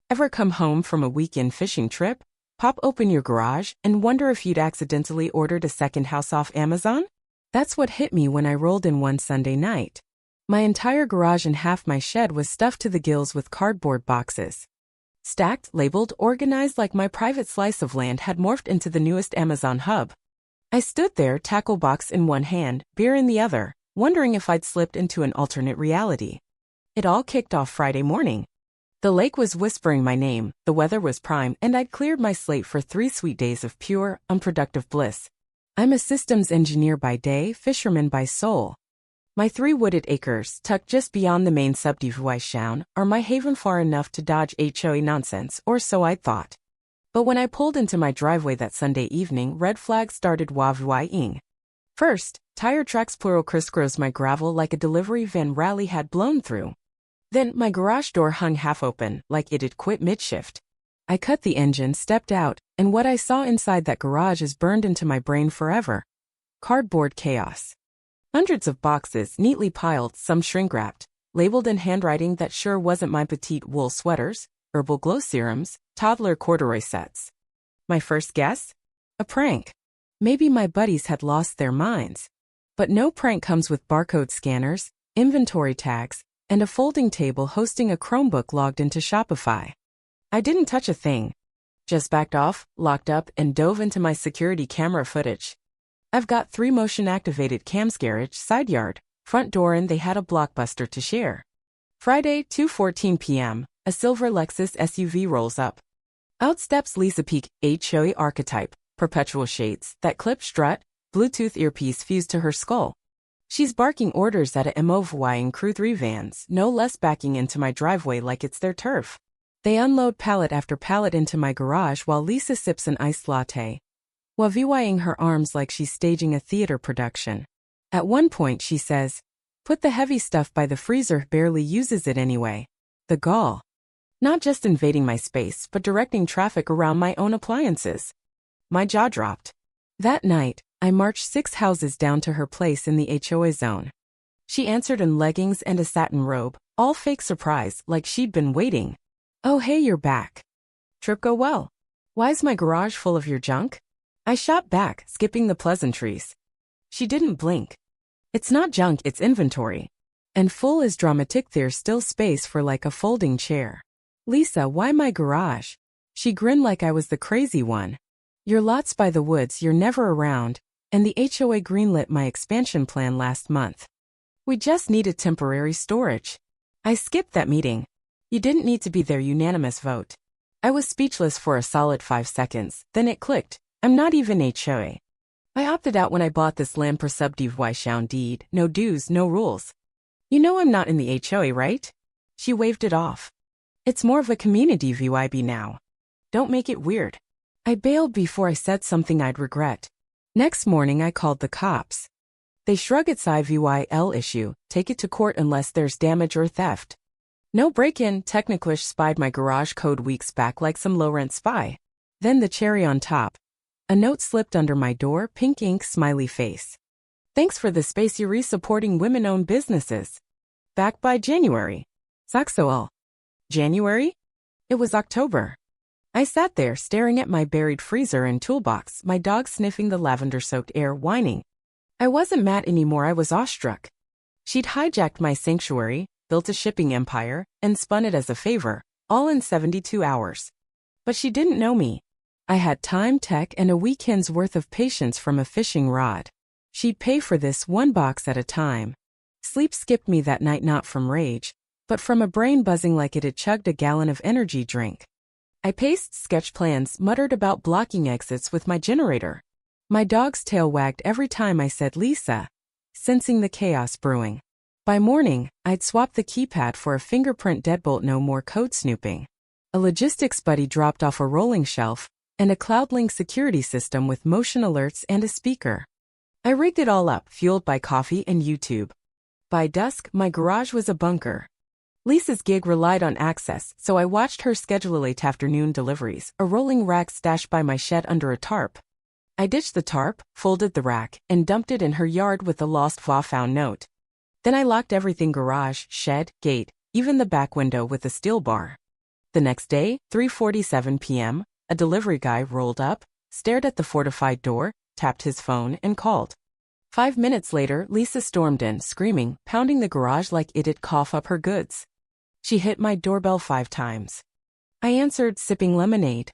Ever come home from a weekend fishing trip, pop open your garage, and wonder if you'd accidentally ordered a second house off Amazon? That's what hit me when I rolled in one Sunday night. My entire garage and half my shed was stuffed to the gills with cardboard boxes. Stacked, labeled, organized like my private slice of land had morphed into the newest Amazon hub. I stood there, tackle box in one hand, beer in the other, wondering if I'd slipped into an alternate reality. It all kicked off Friday morning. The lake was whispering my name, the weather was prime, and I'd cleared my slate for 3 sweet days of pure, unproductive bliss. I'm a systems engineer by day, fisherman by soul. My 3 wooded acres, tucked just beyond the main subdivision, are my haven far enough to dodge HOA nonsense, or so I'd thought. But when I pulled into my driveway that Sunday evening, red flags started waving. First, tire tracks plural crisscrossed my gravel like a delivery van rally had blown through. Then, my garage door hung half open, like it had quit mid-shift. I cut the engine, stepped out, and what I saw inside that garage is burned into my brain forever. Cardboard chaos. Hundreds of boxes, neatly piled, some shrink-wrapped, labeled in handwriting that sure wasn't my petite wool sweaters, herbal glow serums, toddler corduroy sets. My first guess? A prank. Maybe my buddies had lost their minds. But no prank comes with barcode scanners, inventory tags, and a folding table hosting a Chromebook logged into Shopify. I didn't touch a thing. Just backed off, locked up, and dove into my security camera footage. I've got 3 motion-activated cams: garage, side yard, front door, and they had a blockbuster to share. Friday, 2:14 p.m., a silver Lexus SUV rolls up. Out steps Lisa Peek, HOA archetype, perpetual shades, that clip strut, Bluetooth earpiece fused to her skull. She's barking orders at a MOVYing Crew 3 vans, no less, backing into my driveway like it's their turf. They unload pallet after pallet into my garage while Lisa sips an iced latte, wavying her arms like she's staging a theater production. At one point she says, "Put the heavy stuff by the freezer, barely uses it anyway." The gall. Not just invading my space, but directing traffic around my own appliances. My jaw dropped. That night, I marched 6 houses down to her place in the HOA zone. She answered in leggings and a satin robe, all fake surprise, like she'd been waiting. "Oh hey, you're back. Trip go well? Why's my garage full of your junk?" I shot back, skipping the pleasantries. She didn't blink. "It's not junk, it's inventory. And full is dramatic, there's still space for like a folding chair." "Lisa, why my garage?" She grinned like I was the crazy one. "Your lot's by the woods, you're never around. And the HOA greenlit my expansion plan last month. We just needed temporary storage." I skipped that meeting. You didn't need to be there, unanimous vote. I was speechless for a solid 5 seconds, then it clicked. I'm not even HOA. I opted out when I bought this land per subdivision deed, no dues, no rules. You know I'm not in the HOA, right? She waved it off. It's more of a community VYB now. Don't make it weird. I bailed before I said something I'd regret. Next morning I called the cops. They shrug, it's IVYL issue, take it to court unless there's damage or theft. No break-in, Techniquish spied my garage code weeks back like some low-rent spy. Then the cherry on top. A note slipped under my door, pink ink, smiley face. "Thanks for the space, you're supporting women-owned businesses. Back by January." Saxoal. January? It was October. I sat there staring at my buried freezer and toolbox, my dog sniffing the lavender-soaked air, whining. I wasn't mad anymore, I was awestruck. She'd hijacked my sanctuary, built a shipping empire, and spun it as a favor, all in 72 hours. But she didn't know me. I had time, tech, and a weekend's worth of patience from a fishing rod. She'd pay for this one box at a time. Sleep skipped me that night, not from rage, but from a brain buzzing like it had chugged a gallon of energy drink. I paced sketch plans, muttered about blocking exits with my generator. My dog's tail wagged every time I said Lisa, sensing the chaos brewing. By morning, I'd swapped the keypad for a fingerprint deadbolt, no more code snooping. A logistics buddy dropped off a rolling shelf, and a CloudLink security system with motion alerts and a speaker. I rigged it all up, fueled by coffee and YouTube. By dusk, my garage was a bunker. Lisa's gig relied on access, so I watched her schedule late afternoon deliveries, a rolling rack stashed by my shed under a tarp. I ditched the tarp, folded the rack, and dumped it in her yard with a lost va found note. Then I locked everything: garage, shed, gate, even the back window with a steel bar. The next day, 3:47 p.m., a delivery guy rolled up, stared at the fortified door, tapped his phone, and called. 5 minutes later, Lisa stormed in, screaming, pounding the garage like it'd cough up her goods. She hit my doorbell 5 times. I answered, sipping lemonade.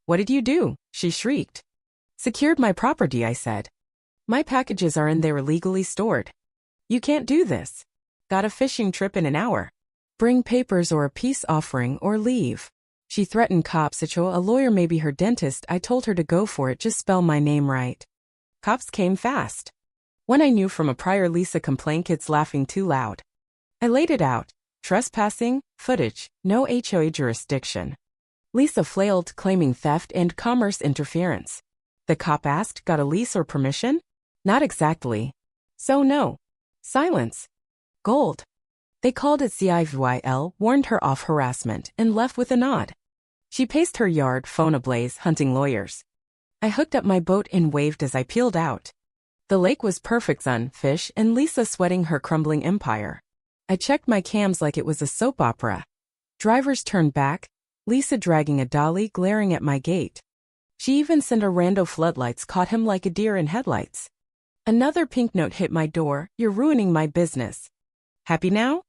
"What did you do?" she shrieked. "Secured my property," I said. "My packages are in there illegally stored. You can't do this. Got a fishing trip in an hour. Bring papers or a peace offering or leave." She threatened cops. A lawyer, maybe her dentist. I told her to go for it, just spell my name right. Cops came fast. When I knew from a prior Lisa complaint, kids laughing too loud. I laid it out. Trespassing, footage, no HOA jurisdiction. Lisa flailed, claiming theft and commerce interference. The cop asked, got a lease or permission? Not exactly. So no. Silence. Gold. They called it CIVYL, warned her off harassment, and left with a nod. She paced her yard, phone ablaze, hunting lawyers. I hooked up my boat and waved as I peeled out. The lake was perfect, sun, fish, and Lisa sweating her crumbling empire. I checked my cams like it was a soap opera. Drivers turned back, Lisa dragging a dolly, glaring at my gate. She even sent a rando floodlights, caught him like a deer in headlights. Another pink note hit my door, "You're ruining my business." Happy now?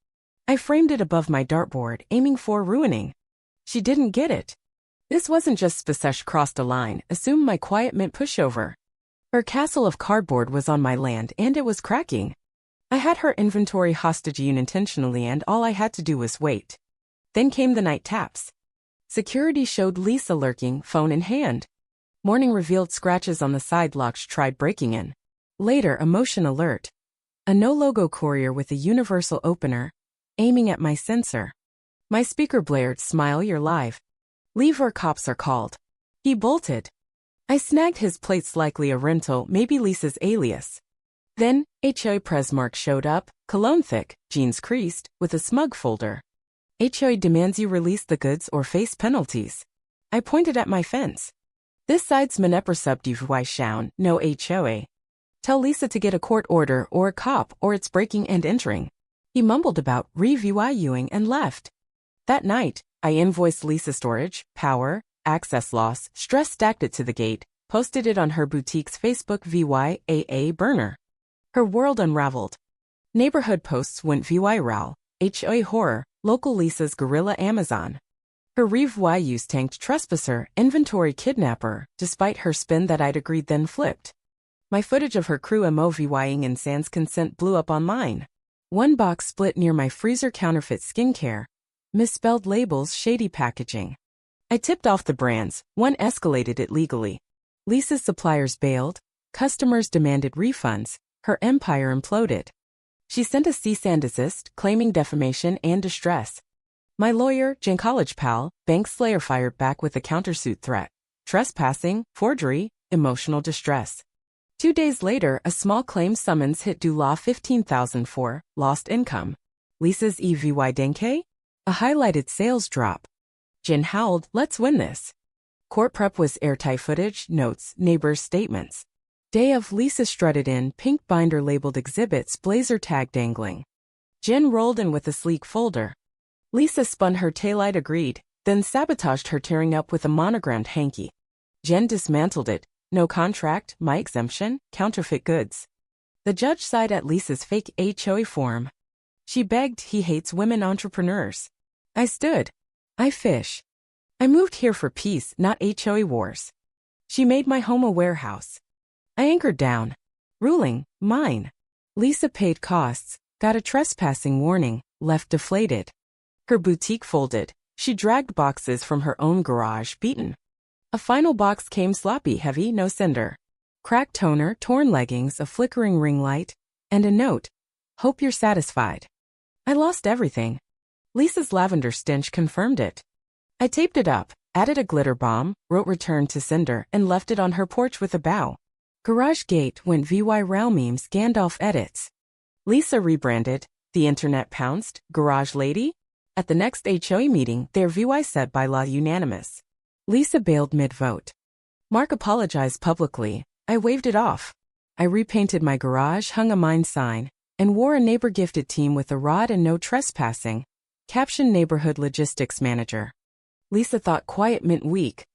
I framed it above my dartboard, aiming for ruining. She didn't get it. This wasn't just Spacesh crossed a line, assumed my quiet meant pushover. Her castle of cardboard was on my land and it was cracking. I had her inventory hostage unintentionally and all I had to do was wait. Then came the night taps. Security showed Lisa lurking, phone in hand. Morning revealed scratches on the side locks, tried breaking in. Later, a motion alert. A no-logo courier with a universal opener, aiming at my sensor. My speaker blared, "Smile, you're live. Leave or cops are called." He bolted. I snagged his plates, likely a rental, maybe Lisa's alias. Then, HOA Presmark showed up, cologne thick, jeans creased, with a smug folder. HOA demands you release the goods or face penalties. I pointed at my fence. This side's Meneprasubdivy Shaun, no HOA. Tell Lisa to get a court order or a cop or it's breaking and entering. He mumbled about reviewing and left. That night, I invoiced Lisa storage, power, access loss, stress, stacked it to the gate, posted it on her boutique's Facebook VYAA burner. Her world unraveled. Neighborhood posts went viral, HOA horror, local Lisa's guerrilla Amazon. Her rev-use tanked trespasser, inventory kidnapper, despite her spin that I'd agreed then flipped. My footage of her crew MOVYing in sans consent blew up online. One box split near my freezer, counterfeit skincare. Misspelled labels, shady packaging. I tipped off the brands, one escalated it legally. Lisa's suppliers bailed, customers demanded refunds, her empire imploded. She sent a cease and desist, claiming defamation and distress. My lawyer, Jen College pal, bank slayer, fired back with a countersuit threat. Trespassing, forgery, emotional distress. 2 days later, a small claim summons hit due law $15,000 for lost income. Lisa's EVY Denke? A highlighted sales drop. Jen howled, "Let's win this." Court prep was airtight, footage, notes, neighbors' statements. Day of, Lisa strutted in, pink binder labeled exhibits, blazer tag dangling. Jen rolled in with a sleek folder. Lisa spun her taillight, agreed, then sabotaged her, tearing up with a monogrammed hanky. Jen dismantled it. No contract, my exemption, counterfeit goods. The judge sighed at Lisa's fake HOA form. She begged, "He hates women entrepreneurs." I stood. I fish. I moved here for peace, not HOA wars. She made my home a warehouse. I anchored down. Ruling, mine. Lisa paid costs, got a trespassing warning, left deflated. Her boutique folded. She dragged boxes from her own garage, beaten. A final box came sloppy, heavy, no sender. Cracked toner, torn leggings, a flickering ring light, and a note. "Hope you're satisfied." I lost everything. Lisa's lavender stench confirmed it. I taped it up, added a glitter bomb, wrote "return to sender," and left it on her porch with a bow. Garage gate went viral memes, Gandalf edits. Lisa rebranded, the internet pounced, garage lady? At the next HOA meeting, their VY said by law unanimous. Lisa bailed mid-vote. Mark apologized publicly. I waved it off. I repainted my garage, hung a mine sign, and wore a neighbor-gifted team with a rod and no trespassing. Caption: Neighborhood Logistics Manager. Lisa thought quiet meant weak.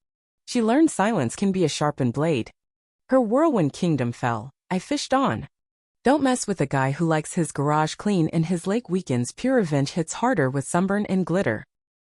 She learned silence can be a sharpened blade. Her whirlwind kingdom fell. I fished on. Don't mess with a guy who likes his garage clean and his lake weekends. Pure revenge hits harder with sunburn and glitter.